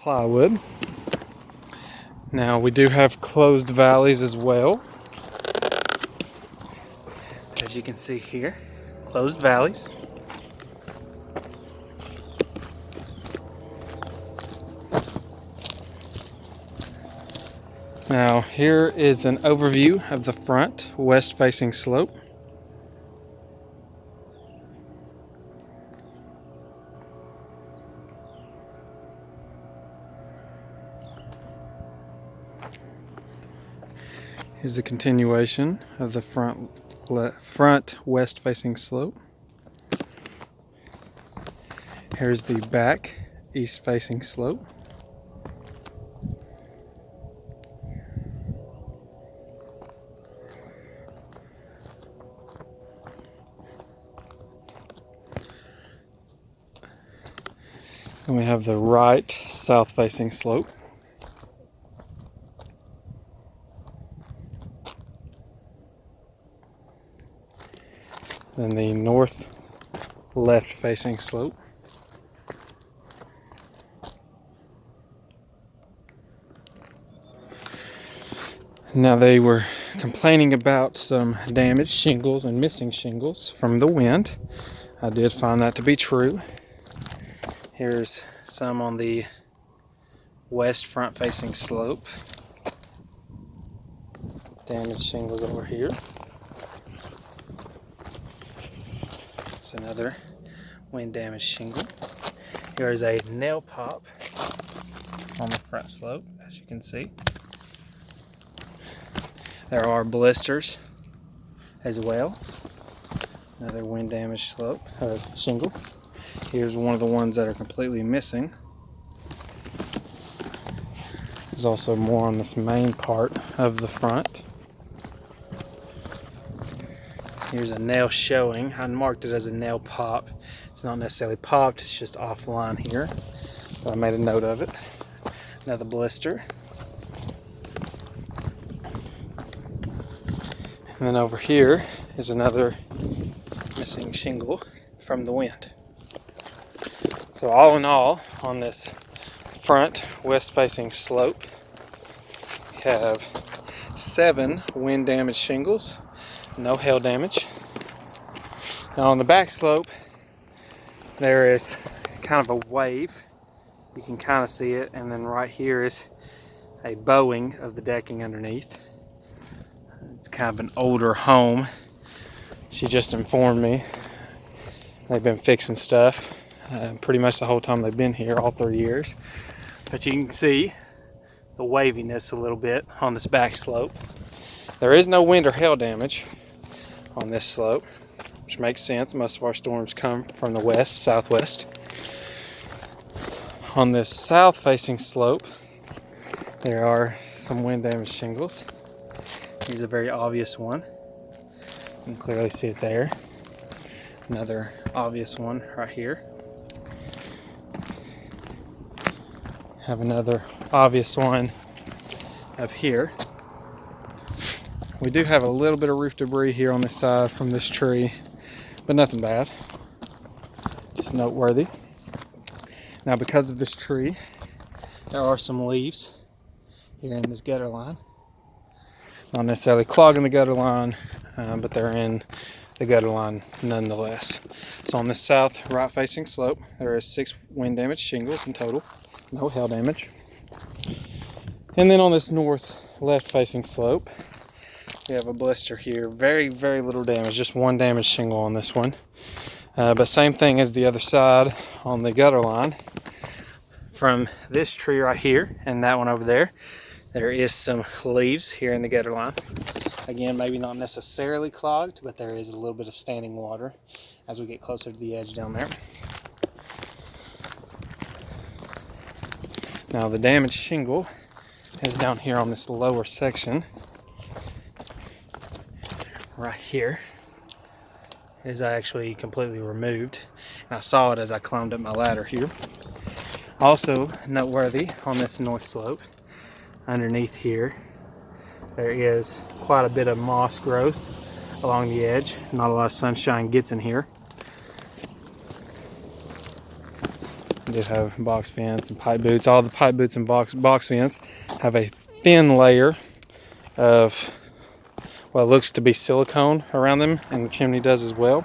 plywood. Now we do have closed valleys as well. As you can see here, closed valleys. Now here is an overview of the front west facing slope. Here's the continuation of the front west facing slope. Here's the back east facing slope. And we have the right south facing slope. Then the north left facing slope. Now they were complaining about some damaged shingles and missing shingles from the wind. I did find that to be true. Here's some on the west front facing slope. Damaged shingles over here. It's another wind damaged shingle. Here is a nail pop on the front slope, as you can see. There are blisters as well. Another wind damaged slope shingle. Here's one of the ones that are completely missing. There's also more on this main part of the front. Here's a nail showing. I marked it as a nail pop. It's not necessarily popped, it's just offline here. But I made a note of it. Another blister. And then over here is another missing shingle from the wind. So all in all, on this front west facing slope, we have 7 wind damaged shingles, no hail damage. Now on the back slope, there is kind of a wave. You can kind of see it, and then right here is a bowing of the decking underneath. It's kind of an older home. She just informed me they've been fixing stuff pretty much the whole time they've been here, all 3 years. But you can see the waviness a little bit on this back slope. There is no wind or hail damage on this slope, which makes sense. Most of our storms come from the west, southwest. On this south facing slope, there are some wind damaged shingles. Here's a very obvious one. You can clearly see it there. Another obvious one right here. Have another obvious one up here. We do have a little bit of roof debris here on this side from this tree, but nothing bad. Just noteworthy. Now because of this tree, there are some leaves here in this gutter line. Not necessarily clogging the gutter line, but they're in the gutter line nonetheless. So on this south right facing slope, there is 6 wind damaged shingles in total, no hail damage. And then on this north left facing slope, we have a blister here. Very, very little damage, just 1 damaged shingle on this one. But same thing as the other side on the gutter line. From this tree right here and that one over there, there is some leaves here in the gutter line. Again, maybe not necessarily clogged, but there is a little bit of standing water as we get closer to the edge down there. Now the damaged shingle is down here on this lower section. Right here is actually completely removed. And I saw it as I climbed up my ladder here. Also noteworthy on this north slope, underneath here, there is quite a bit of moss growth along the edge. Not a lot of sunshine gets in here. We do have box vents and pipe boots. All the pipe boots and box vents have a thin layer of what looks to be silicone around them, and the chimney does as well.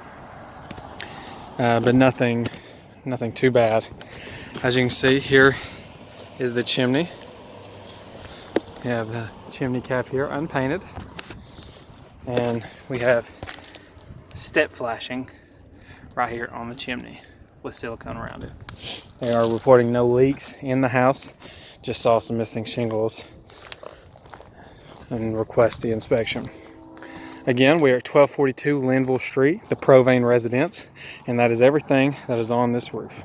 But nothing too bad. As you can see, here is the chimney. We have the chimney cap here unpainted, and we have step flashing right here on the chimney with silicone around it. They are reporting no leaks in the house, just saw some missing shingles and request the inspection. Again, we are at 1242 Linville Street, the Provance residence, and that is everything that is on this roof.